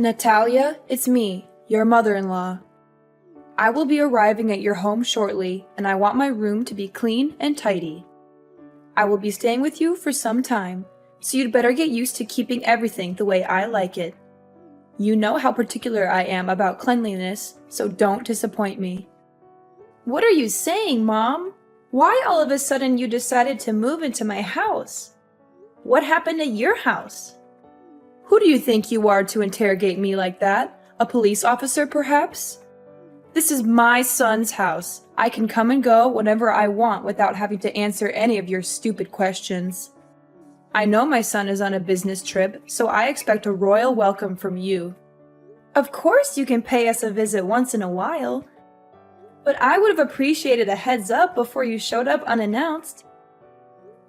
Natalia, it's me, your mother-in-law. I will be arriving at your home shortly, and I want my room to be clean and tidy. I will be staying with you for some time, so you'd better get used to keeping everything the way I like it. You know how particular I am about cleanliness, so don't disappoint me. What are you saying, Mom? Why all of a sudden you decided to move into my house? What happened at your house? Who do you think you are to interrogate me like that? A police officer, perhaps? This is my son's house. I can come and go whenever I want without having to answer any of your stupid questions. I know my son is on a business trip, so I expect a royal welcome from you. Of course you can pay us a visit once in a while, but I would have appreciated a heads up before you showed up unannounced.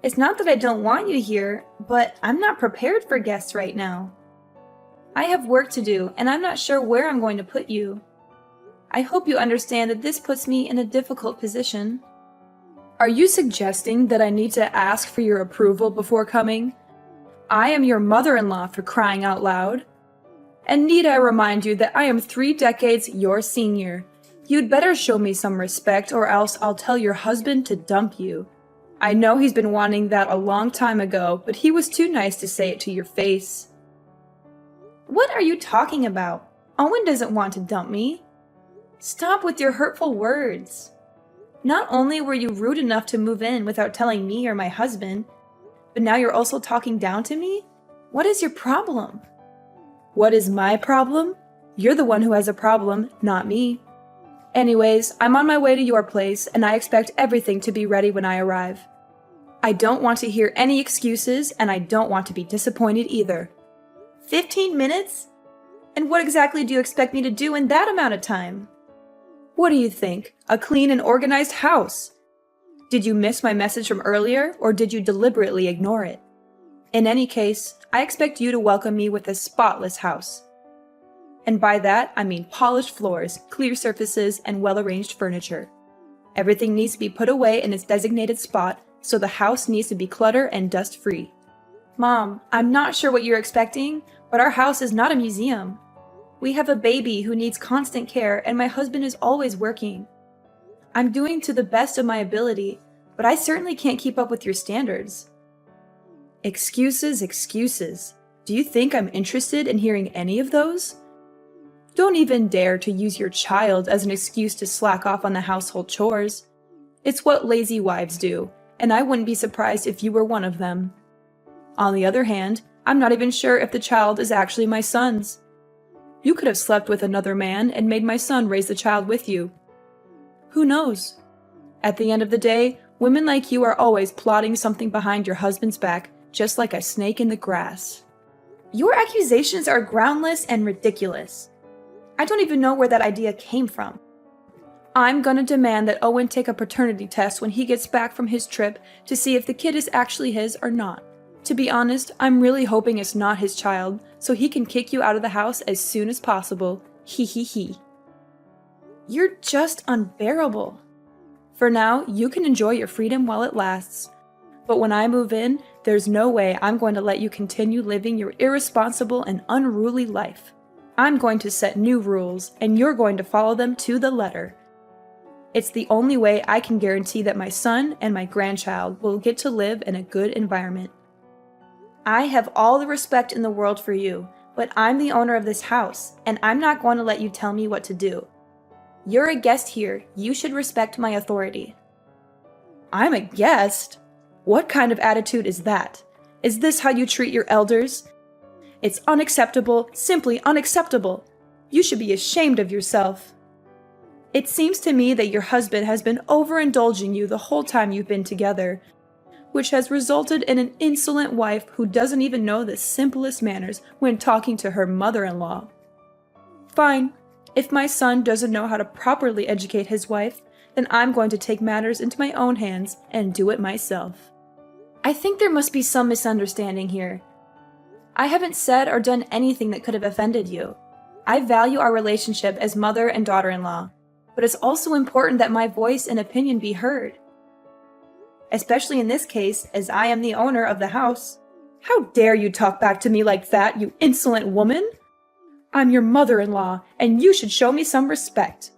It's not that I don't want you here, but I'm not prepared for guests right now. I have work to do, and I'm not sure where I'm going to put you. I hope you understand that this puts me in a difficult position. Are you suggesting that I need to ask for your approval before coming? I am your mother-in-law, for crying out loud. And need I remind you that I am 3 decades your senior? You'd better show me some respect, or else I'll tell your husband to dump you. I know he's been wanting that a long time ago, but he was too nice to say it to your face. What are you talking about? Owen doesn't want to dump me. Stop with your hurtful words. Not only were you rude enough to move in without telling me or my husband, but now you're also talking down to me? What is your problem? What is my problem? You're the one who has a problem, not me. Anyways, I'm on my way to your place, and I expect everything to be ready when I arrive. I don't want to hear any excuses, and I don't want to be disappointed either. 15 minutes? And what exactly do you expect me to do in that amount of time? What do you think? A clean and organized house? Did you miss my message from earlier, or did you deliberately ignore it? In any case, I expect you to welcome me with a spotless house. And by that, I mean polished floors, clear surfaces, and well-arranged furniture. Everything needs to be put away in its designated spot, so the house needs to be clutter and dust-free. Mom, I'm not sure what you're expecting, but our house is not a museum. We have a baby who needs constant care, and my husband is always working. I'm doing to the best of my ability, but I certainly can't keep up with your standards. Excuses, excuses. Do you think I'm interested in hearing any of those? Don't even dare to use your child as an excuse to slack off on the household chores. It's what lazy wives do, and I wouldn't be surprised if you were one of them. On the other hand, I'm not even sure if the child is actually my son's. You could have slept with another man and made my son raise the child with you. Who knows? At the end of the day, women like you are always plotting something behind your husband's back, just like a snake in the grass. Your accusations are groundless and ridiculous. I don't even know where that idea came from. I'm gonna demand that Owen take a paternity test when he gets back from his trip to see if the kid is actually his or not. To be honest, I'm really hoping it's not his child, so he can kick you out of the house as soon as possible. Hee hee hee. You're just unbearable. For now, you can enjoy your freedom while it lasts. But when I move in, there's no way I'm going to let you continue living your irresponsible and unruly life. I'm going to set new rules, and you're going to follow them to the letter. It's the only way I can guarantee that my son and my grandchild will get to live in a good environment. I have all the respect in the world for you, but I'm the owner of this house, and I'm not going to let you tell me what to do. You're a guest here. You should respect my authority. I'm a guest? What kind of attitude is that? Is this how you treat your elders? It's unacceptable, simply unacceptable. You should be ashamed of yourself. It seems to me that your husband has been overindulging you the whole time you've been together, which has resulted in an insolent wife who doesn't even know the simplest manners when talking to her mother-in-law. Fine. If my son doesn't know how to properly educate his wife, then I'm going to take matters into my own hands and do it myself. I think there must be some misunderstanding here. I haven't said or done anything that could have offended you. I value our relationship as mother and daughter-in-law, but it's also important that my voice and opinion be heard. Especially in this case, as I am the owner of the house. How dare you talk back to me like that, you insolent woman? I'm your mother-in-law, and you should show me some respect.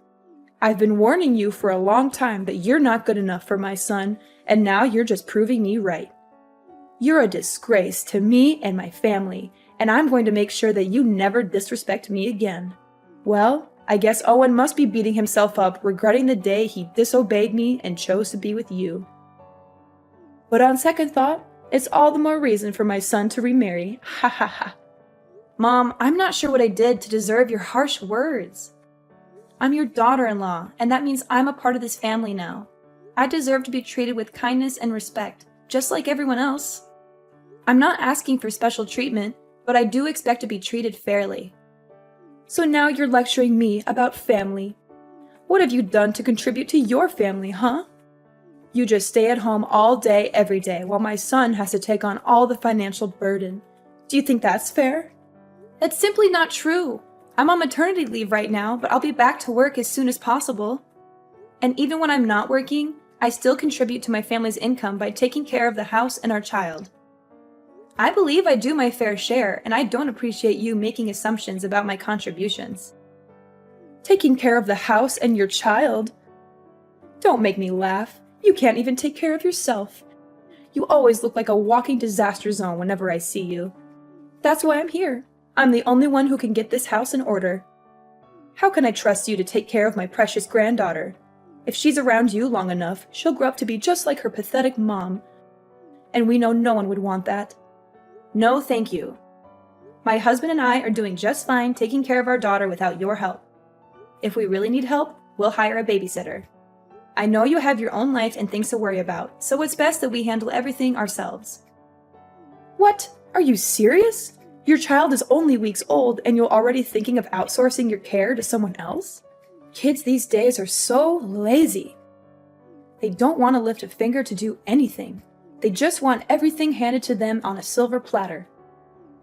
I've been warning you for a long time that you're not good enough for my son, and now you're just proving me right. You're a disgrace to me and my family, and I'm going to make sure that you never disrespect me again. Well, I guess Owen must be beating himself up, regretting the day he disobeyed me and chose to be with you. But on second thought, it's all the more reason for my son to remarry. Ha ha ha. Mom, I'm not sure what I did to deserve your harsh words. I'm your daughter-in-law, and that means I'm a part of this family now. I deserve to be treated with kindness and respect, just like everyone else. I'm not asking for special treatment, but I do expect to be treated fairly. So now you're lecturing me about family. What have you done to contribute to your family, huh? You just stay at home all day, every day, while my son has to take on all the financial burden. Do you think that's fair? That's simply not true. I'm on maternity leave right now, but I'll be back to work as soon as possible. And even when I'm not working, I still contribute to my family's income by taking care of the house and our child. I believe I do my fair share, and I don't appreciate you making assumptions about my contributions. Taking care of the house and your child? Don't make me laugh. You can't even take care of yourself. You always look like a walking disaster zone whenever I see you. That's why I'm here. I'm the only one who can get this house in order. How can I trust you to take care of my precious granddaughter? If she's around you long enough, she'll grow up to be just like her pathetic mom. And we know no one would want that. No, thank you. My husband and I are doing just fine taking care of our daughter without your help. If we really need help, we'll hire a babysitter. I know you have your own life and things to worry about, so it's best that we handle everything ourselves. What? Are you serious? Your child is only weeks old and you're already thinking of outsourcing your care to someone else? Kids these days are so lazy. They don't want to lift a finger to do anything. They just want everything handed to them on a silver platter.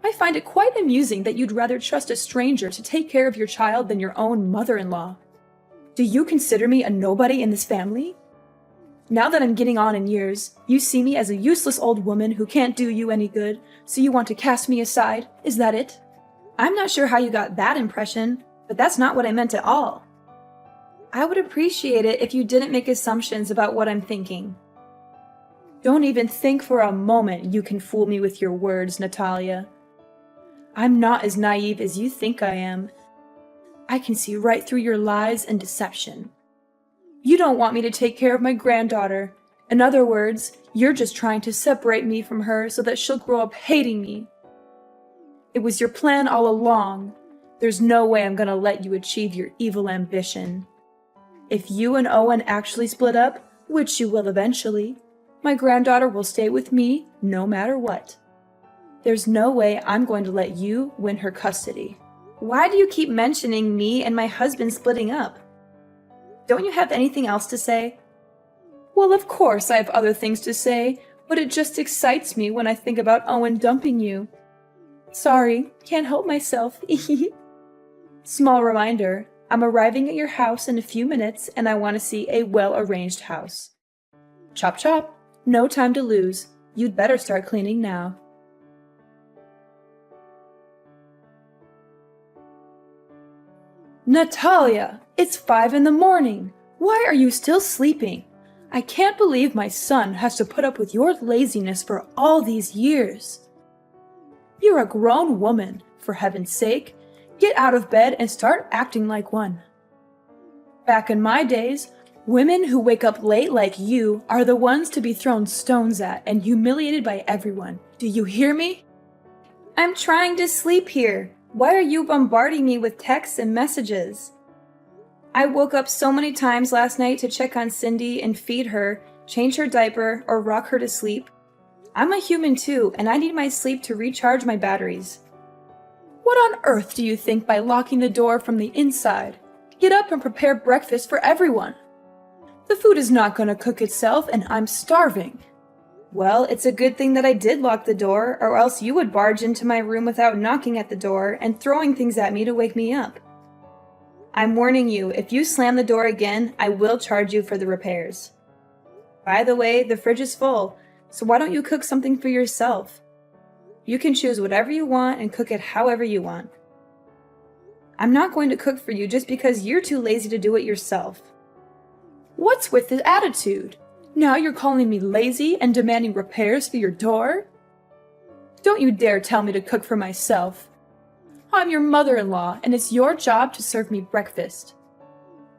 I find it quite amusing that you'd rather trust a stranger to take care of your child than your own mother-in-law. Do you consider me a nobody in this family? Now that I'm getting on in years, you see me as a useless old woman who can't do you any good, so you want to cast me aside, is that it? I'm not sure how you got that impression, but that's not what I meant at all. I would appreciate it if you didn't make assumptions about what I'm thinking. Don't even think for a moment you can fool me with your words, Natalia. I'm not as naive as you think I am. I can see right through your lies and deception. You don't want me to take care of my granddaughter. In other words, you're just trying to separate me from her so that she'll grow up hating me. It was your plan all along. There's no way I'm gonna let you achieve your evil ambition. If you and Owen actually split up, which you will eventually, my granddaughter will stay with me no matter what. There's no way I'm going to let you win her custody. Why do you keep mentioning me and my husband splitting up? Don't you have anything else to say? Well, of course I have other things to say, but it just excites me when I think about Owen dumping you. Sorry, can't help myself. Small reminder, I'm arriving at your house in a few minutes and I want to see a well-arranged house. Chop chop. No time to lose. You'd better start cleaning now. Natalia! It's 5 a.m. Why are you still sleeping? I can't believe my son has to put up with your laziness for all these years. You're a grown woman, for heaven's sake. Get out of bed and start acting like one. Back in my days, women who wake up late like you are the ones to be thrown stones at and humiliated by everyone. Do you hear me? I'm trying to sleep here. Why are you bombarding me with texts and messages? I woke up so many times last night to check on Cindy and feed her, change her diaper, or rock her to sleep. I'm a human too, and I need my sleep to recharge my batteries. What on earth do you think by locking the door from the inside? Get up and prepare breakfast for everyone. The food is not going to cook itself, and I'm starving. Well, it's a good thing that I did lock the door, or else you would barge into my room without knocking at the door and throwing things at me to wake me up. I'm warning you, if you slam the door again, I will charge you for the repairs. By the way, the fridge is full, so why don't you cook something for yourself? You can choose whatever you want and cook it however you want. I'm not going to cook for you just because you're too lazy to do it yourself. What's with this attitude? Now you're calling me lazy and demanding repairs for your door? Don't you dare tell me to cook for myself. I'm your mother-in-law, and it's your job to serve me breakfast.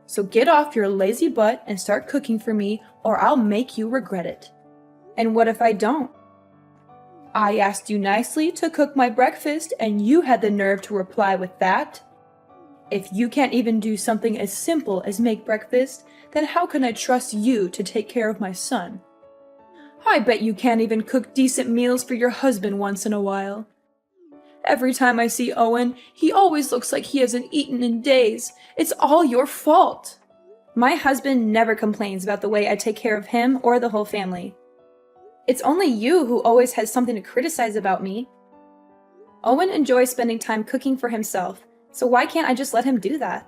So get off your lazy butt and start cooking for me, or I'll make you regret it. And what if I don't? I asked you nicely to cook my breakfast, and you had the nerve to reply with that? If you can't even do something as simple as make breakfast, then how can I trust you to take care of my son? I bet you can't even cook decent meals for your husband once in a while. Every time I see Owen, he always looks like he hasn't eaten in days. It's all your fault. My husband never complains about the way I take care of him or the whole family. It's only you who always has something to criticize about me. Owen enjoys spending time cooking for himself, so why can't I just let him do that?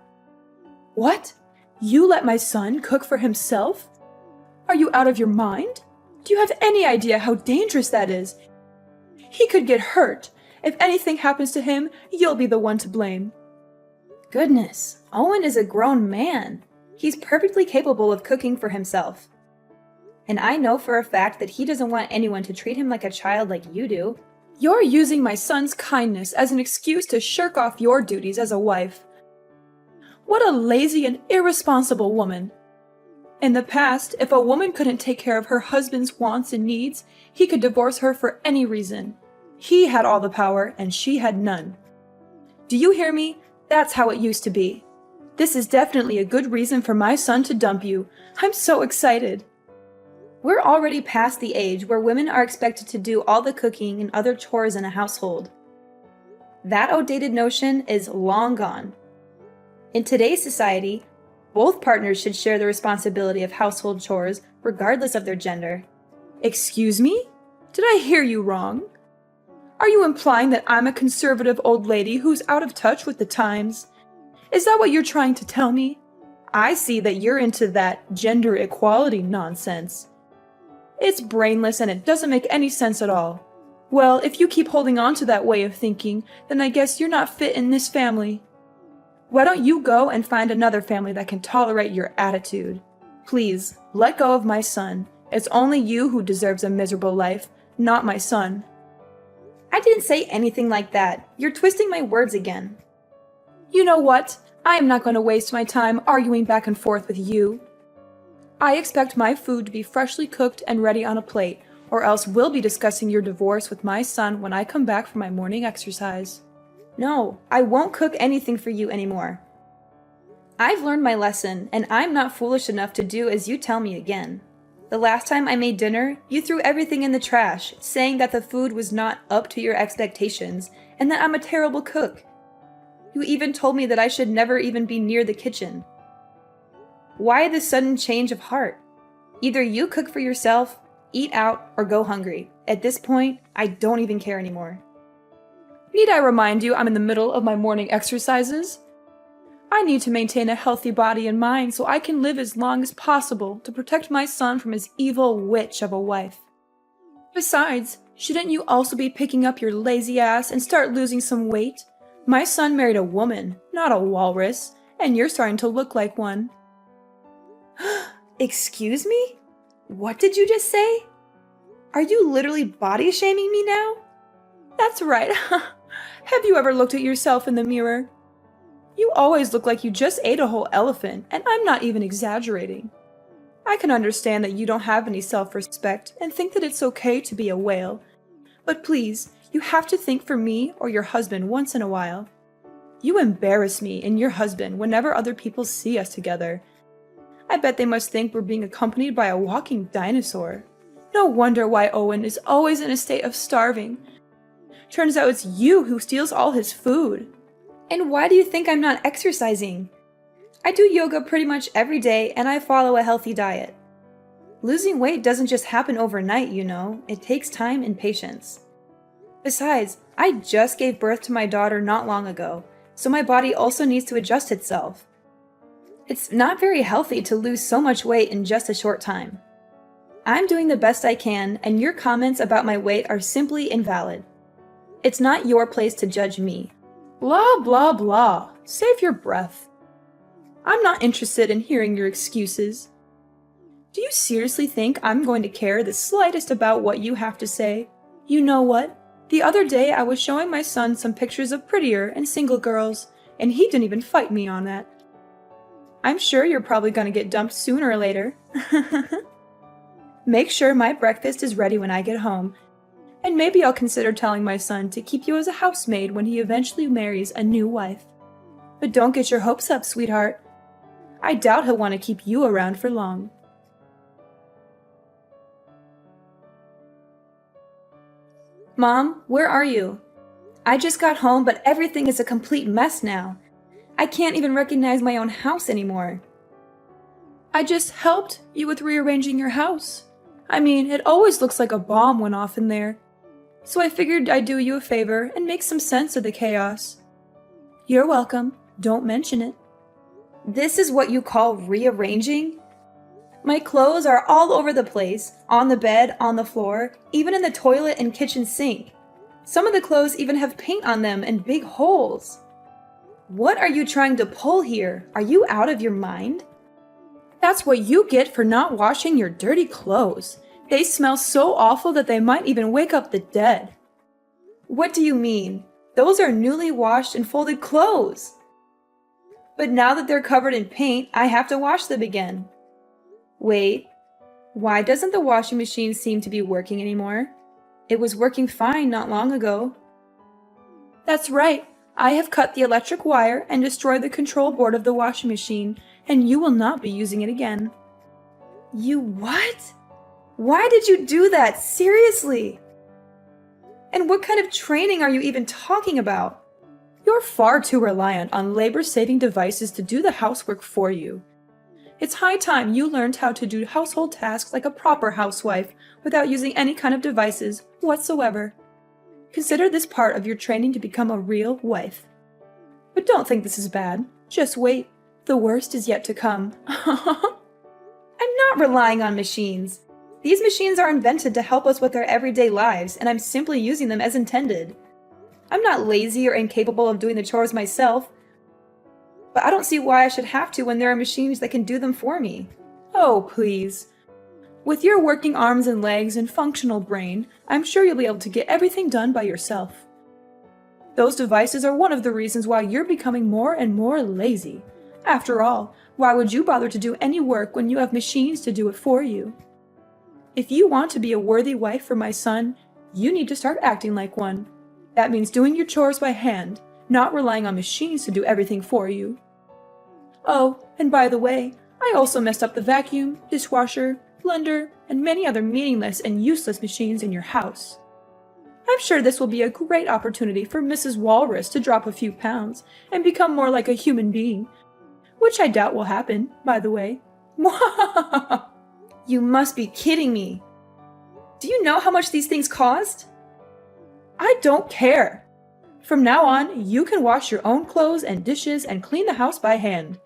What? You let my son cook for himself? Are you out of your mind? Do you have any idea how dangerous that is? He could get hurt. If anything happens to him, you'll be the one to blame. Goodness, Owen is a grown man. He's perfectly capable of cooking for himself. And I know for a fact that he doesn't want anyone to treat him like a child like you do. You're using my son's kindness as an excuse to shirk off your duties as a wife. What a lazy and irresponsible woman. In the past, if a woman couldn't take care of her husband's wants and needs, he could divorce her for any reason. He had all the power, and she had none. Do you hear me? That's how it used to be. This is definitely a good reason for my son to dump you. I'm so excited. We're already past the age where women are expected to do all the cooking and other chores in a household. That outdated notion is long gone. In today's society, both partners should share the responsibility of household chores regardless of their gender. Excuse me? Did I hear you wrong? Are you implying that I'm a conservative old lady who's out of touch with the times? Is that what you're trying to tell me? I see that you're into that gender equality nonsense. It's brainless and it doesn't make any sense at all. Well, if you keep holding on to that way of thinking, then I guess you're not fit in this family. Why don't you go and find another family that can tolerate your attitude? Please, let go of my son. It's only you who deserves a miserable life, not my son. I didn't say anything like that. You're twisting my words again. You know what? I am not going to waste my time arguing back and forth with you. I expect my food to be freshly cooked and ready on a plate, or else we'll be discussing your divorce with my son when I come back from my morning exercise. No, I won't cook anything for you anymore. I've learned my lesson, and I'm not foolish enough to do as you tell me again. The last time I made dinner, you threw everything in the trash, saying that the food was not up to your expectations, and that I'm a terrible cook. You even told me that I should never even be near the kitchen. Why this sudden change of heart? Either you cook for yourself, eat out, or go hungry. At this point, I don't even care anymore. Need I remind you I'm in the middle of my morning exercises? I need to maintain a healthy body and mind so I can live as long as possible to protect my son from his evil witch of a wife. Besides, shouldn't you also be picking up your lazy ass and start losing some weight? My son married a woman, not a walrus, and you're starting to look like one. Excuse me? What did you just say? Are you literally body shaming me now? That's right. Have you ever looked at yourself in the mirror? You always look like you just ate a whole elephant, and I'm not even exaggerating. I can understand that you don't have any self-respect and think that it's okay to be a whale. But please, you have to think for me or your husband once in a while. You embarrass me and your husband whenever other people see us together. I bet they must think we're being accompanied by a walking dinosaur. No wonder why Owen is always in a state of starving. Turns out it's you who steals all his food. And why do you think I'm not exercising? I do yoga pretty much every day and I follow a healthy diet. Losing weight doesn't just happen overnight, you know. It takes time and patience. Besides, I just gave birth to my daughter not long ago, so my body also needs to adjust itself. It's not very healthy to lose so much weight in just a short time. I'm doing the best I can, and your comments about my weight are simply invalid. It's not your place to judge me. Blah, blah, blah. save your breath. I'm not interested in hearing your excuses. Do you seriously think I'm going to care the slightest about what you have to say? You know what? The other day I was showing my son some pictures of prettier and single girls, and he didn't even fight me on that. I'm sure you're probably going to get dumped sooner or later. Make sure my breakfast is ready when I get home, and maybe I'll consider telling my son to keep you as a housemaid when he eventually marries a new wife. But don't get your hopes up, sweetheart. I doubt he'll want to keep you around for long. Mom, where are you? I just got home, but everything is a complete mess now. I can't even recognize my own house anymore. I just helped you with rearranging your house. I mean, it always looks like a bomb went off in there. So I figured I'd do you a favor and make some sense of the chaos. You're welcome. Don't mention it. This is what you call rearranging? My clothes are all over the place, on the bed, on the floor, even in the toilet and kitchen sink. Some of the clothes even have paint on them and big holes. What are you trying to pull here? Are you out of your mind? That's what you get for not washing your dirty clothes. They smell so awful that they might even wake up the dead. What do you mean? Those are newly washed and folded clothes. But now that they're covered in paint, I have to wash them again. Wait, why doesn't the washing machine seem to be working anymore? It was working fine not long ago. That's right. I have cut the electric wire and destroyed the control board of the washing machine, and you will not be using it again. You what? Why did you do that? Seriously? And what kind of training are you even talking about? You're far too reliant on labor-saving devices to do the housework for you. It's high time you learned how to do household tasks like a proper housewife without using any kind of devices whatsoever. Consider this part of your training to become a real wife. But don't think this is bad. Just wait. The worst is yet to come. I'm not relying on machines. These machines are invented to help us with our everyday lives, and I'm simply using them as intended. I'm not lazy or incapable of doing the chores myself, but I don't see why I should have to when there are machines that can do them for me. Oh, please. With your working arms and legs and functional brain, I'm sure you'll be able to get everything done by yourself. Those devices are one of the reasons why you're becoming more and more lazy. After all, why would you bother to do any work when you have machines to do it for you? If you want to be a worthy wife for my son, you need to start acting like one. That means doing your chores by hand, not relying on machines to do everything for you. Oh, and by the way, I also messed up the vacuum, dishwasher, blender, and many other meaningless and useless machines in your house. I'm sure this will be a great opportunity for Mrs. Walrus to drop a few pounds and become more like a human being, which I doubt will happen, by the way. You must be kidding me. Do you know how much these things cost? I don't care. From now on, you can wash your own clothes and dishes and clean the house by hand.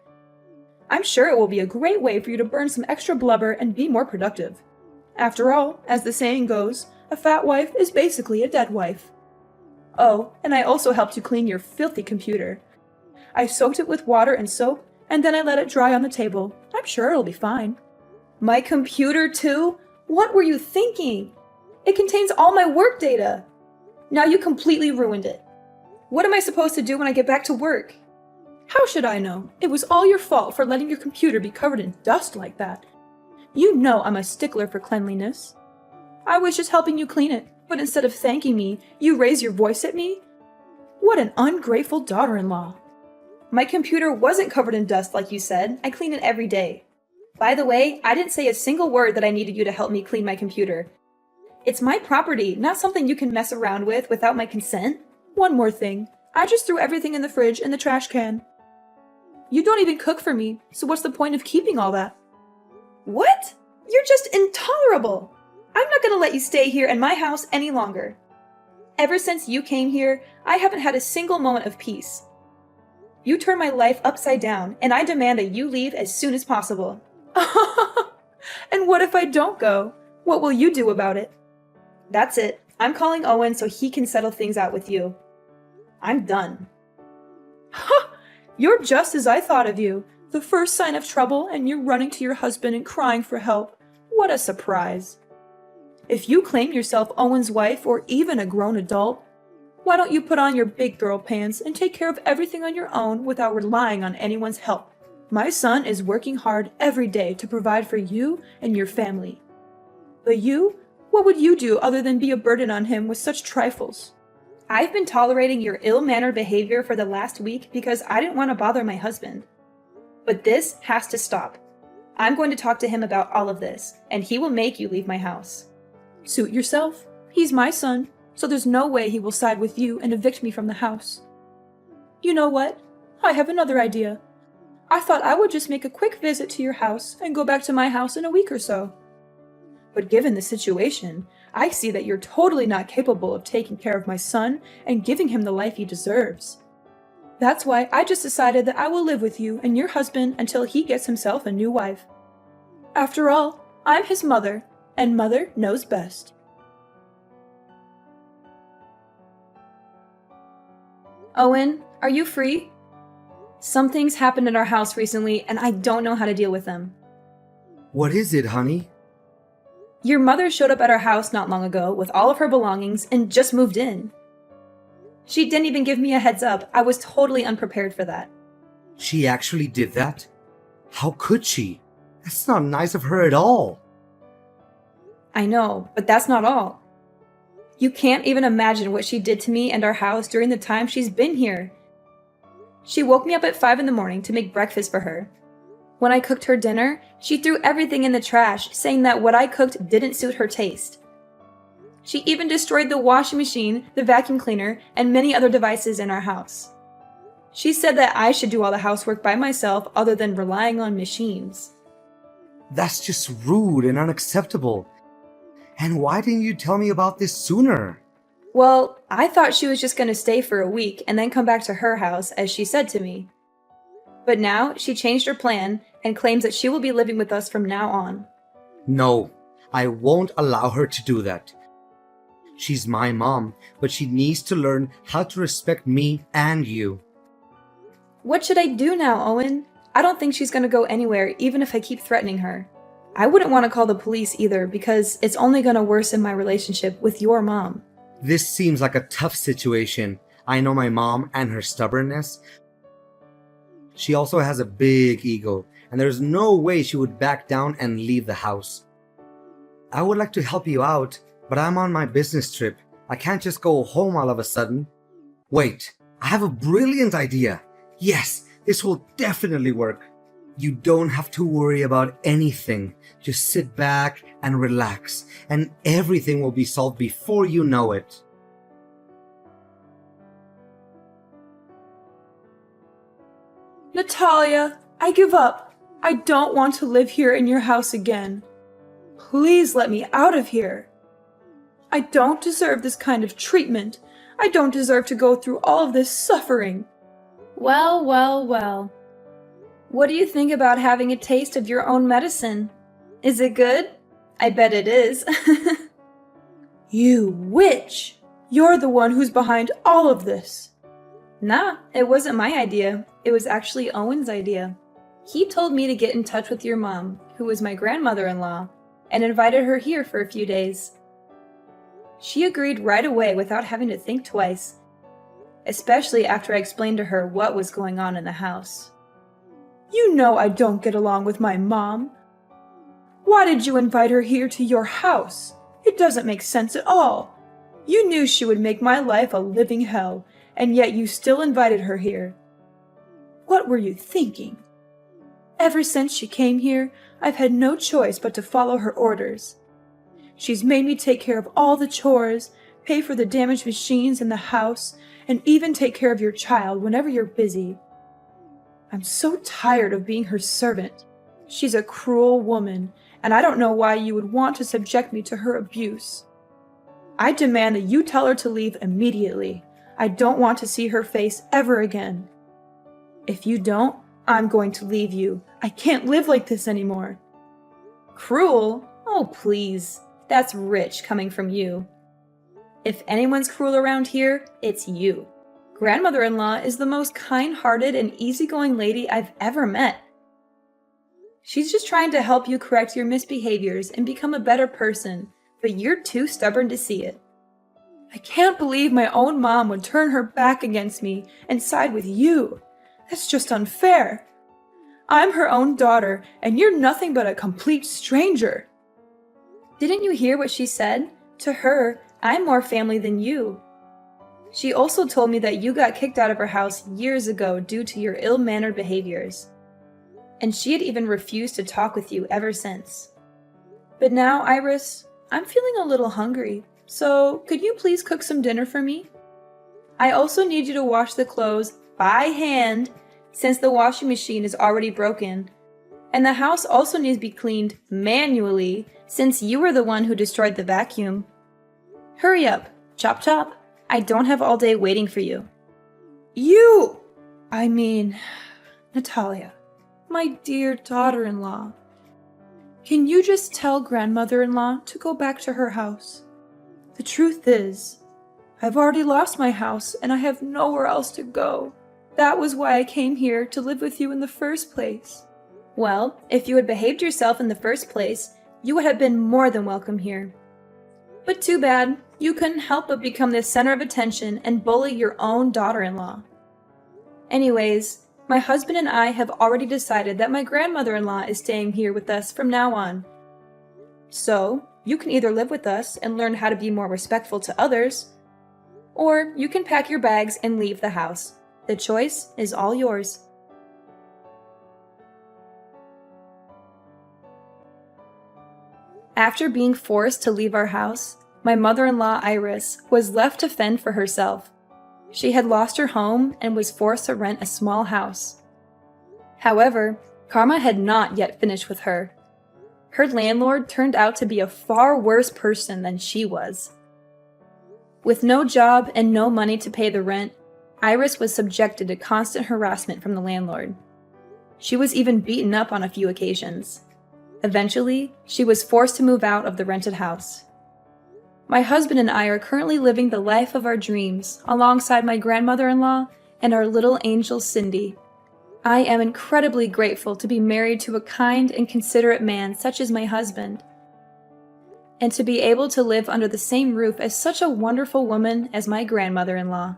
I'm sure it will be a great way for you to burn some extra blubber and be more productive. After all, as the saying goes, a fat wife is basically a dead wife. Oh, and I also helped you clean your filthy computer. I soaked it with water and soap, and then I let it dry on the table. I'm sure it'll be fine. My computer too? What were you thinking? It contains all my work data. Now you completely ruined it. What am I supposed to do when I get back to work? How should I know? It was all your fault for letting your computer be covered in dust like that. You know I'm a stickler for cleanliness. I was just helping you clean it, but instead of thanking me, you raise your voice at me? What an ungrateful daughter-in-law. My computer wasn't covered in dust like you said. I clean it every day. By the way, I didn't say a single word that I needed you to help me clean my computer. It's my property, not something you can mess around with without my consent. One more thing. I just threw everything in the fridge and the trash can. You don't even cook for me, so what's the point of keeping all that? What? You're just intolerable! I'm not gonna let you stay here in my house any longer. Ever since you came here, I haven't had a single moment of peace. You turned my life upside down, and I demand that you leave as soon as possible. And what if I don't go? What will you do about it? That's it. I'm calling Owen so he can settle things out with you. I'm done. You're just as I thought of you. The first sign of trouble, and you're running to your husband and crying for help. What a surprise. If you claim yourself Owen's wife or even a grown adult, why don't you put on your big girl pants and take care of everything on your own without relying on anyone's help? My son is working hard every day to provide for you and your family. But you? What would you do other than be a burden on him with such trifles? I've been tolerating your ill-mannered behavior for the last week because I didn't want to bother my husband. But this has to stop. I'm going to talk to him about all of this, and he will make you leave my house. Suit yourself. He's my son, so there's no way he will side with you and evict me from the house. You know what? I have another idea. I thought I would just make a quick visit to your house and go back to my house in a week or so. But given the situation, I see that you're totally not capable of taking care of my son and giving him the life he deserves. That's why I just decided that I will live with you and your husband until he gets himself a new wife. After all, I'm his mother, and mother knows best. Owen, are you free? Some things happened in our house recently, and I don't know how to deal with them. What is it, honey? Your mother showed up at our house not long ago with all of her belongings and just moved in. She didn't even give me a heads up. I was totally unprepared for that. She actually did that? How could she? That's not nice of her at all. I know, but that's not all. You can't even imagine what she did to me and our house during the time she's been here. She woke me up at 5 in the morning to make breakfast for her. When I cooked her dinner, she threw everything in the trash, saying that what I cooked didn't suit her taste. She even destroyed the washing machine, the vacuum cleaner, and many other devices in our house. She said that I should do all the housework by myself other than relying on machines. That's just rude and unacceptable. And why didn't you tell me about this sooner? Well, I thought she was just going to stay for a week and then come back to her house, as she said to me. But now she changed her plan and claims that she will be living with us from now on. No, I won't allow her to do that. She's my mom, but she needs to learn how to respect me and you. What should I do now, Owen? I don't think she's going to go anywhere, even if I keep threatening her. I wouldn't want to call the police either, because it's only going to worsen my relationship with your mom. This seems like a tough situation. I know my mom and her stubbornness. She also has a big ego, and there's no way she would back down and leave the house. I would like to help you out, but I'm on my business trip. I can't just go home all of a sudden. Wait, I have a brilliant idea. Yes, this will definitely work. You don't have to worry about anything. Just sit back and relax, and everything will be solved before you know it. Natalia, I give up. I don't want to live here in your house again. Please let me out of here. I don't deserve this kind of treatment. I don't deserve to go through all of this suffering. Well, well, well. What do you think about having a taste of your own medicine? Is it good? I bet it is. You witch! You're the one who's behind all of this. Nah, it wasn't my idea. It was actually Owen's idea. He told me to get in touch with your mom, who was my grandmother-in-law, and invited her here for a few days. She agreed right away without having to think twice, especially after I explained to her what was going on in the house. You know I don't get along with my mom. Why did you invite her here to your house? It doesn't make sense at all. You knew she would make my life a living hell, and yet you still invited her here. What were you thinking? Ever since she came here, I've had no choice but to follow her orders. She's made me take care of all the chores, pay for the damaged machines in the house, and even take care of your child whenever you're busy. I'm so tired of being her servant. She's a cruel woman, and I don't know why you would want to subject me to her abuse. I demand that you tell her to leave immediately. I don't want to see her face ever again. If you don't, I'm going to leave you. I can't live like this anymore. Cruel? Oh, please. That's rich coming from you. If anyone's cruel around here, it's you. Grandmother-in-law is the most kind-hearted and easygoing lady I've ever met. She's just trying to help you correct your misbehaviors and become a better person, but you're too stubborn to see it. I can't believe my own mom would turn her back against me and side with you. That's just unfair. I'm her own daughter, and you're nothing but a complete stranger. Didn't you hear what she said? To her, I'm more family than you. She also told me that you got kicked out of her house years ago due to your ill-mannered behaviors. And she had even refused to talk with you ever since. But now, Iris, I'm feeling a little hungry, so could you please cook some dinner for me? I also need you to wash the clothes by hand since the washing machine is already broken. And the house also needs to be cleaned manually since you were the one who destroyed the vacuum. Hurry up, chop chop. I don't have all day waiting for you. Natalia, my dear daughter-in-law. Can you just tell grandmother-in-law to go back to her house? The truth is, I've already lost my house and I have nowhere else to go. That was why I came here to live with you in the first place. Well, if you had behaved yourself in the first place, you would have been more than welcome here. But too bad, you couldn't help but become the center of attention and bully your own daughter-in-law. Anyways, my husband and I have already decided that my grandmother-in-law is staying here with us from now on. So, you can either live with us and learn how to be more respectful to others, or you can pack your bags and leave the house. The choice is all yours. After being forced to leave our house, my mother-in-law Iris was left to fend for herself. She had lost her home and was forced to rent a small house. However, karma had not yet finished with her. Her landlord turned out to be a far worse person than she was. With no job and no money to pay the rent, Iris was subjected to constant harassment from the landlord. She was even beaten up on a few occasions. Eventually, she was forced to move out of the rented house. My husband and I are currently living the life of our dreams alongside my grandmother-in-law and our little angel Cindy. I am incredibly grateful to be married to a kind and considerate man such as my husband, and to be able to live under the same roof as such a wonderful woman as my grandmother-in-law.